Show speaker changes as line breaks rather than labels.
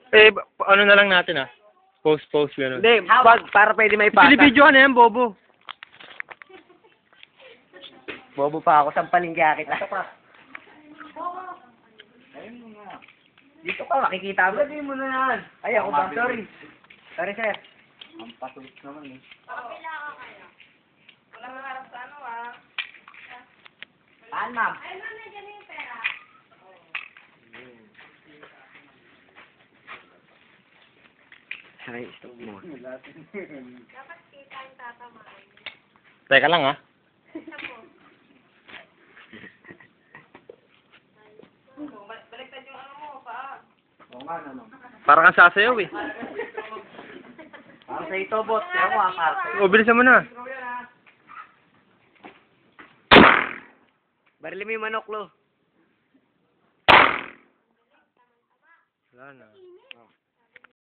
Eh, ano na lang natin ah. Post, gano'n.
Hindi, para pwede may pasa.
Video ka na yan, bobo.
Bobo pa ako, sampaling kaya kita. Dito ka, makikita mo. Sabihin mo na yan. Ay, ako ba? Sorry. Sorry, sir. Ang patulit naman eh.
Pabila ka kaya. Walang harap sa ano ah.
Saan, ma'am?
Ay, ma'am, nandiyan na yung pera.
Ay, stop mo.
Dapat kita yung tatamaan.
Teka lang ah.
Baliktad yung ano mo, pa.
Oo nga naman.
Parang kang sasayaw eh.
Ang sa ito, boss. Kaya mo, akarte.
O, bilisan mo na.
Barili mo yung manok, lo.
Wala na.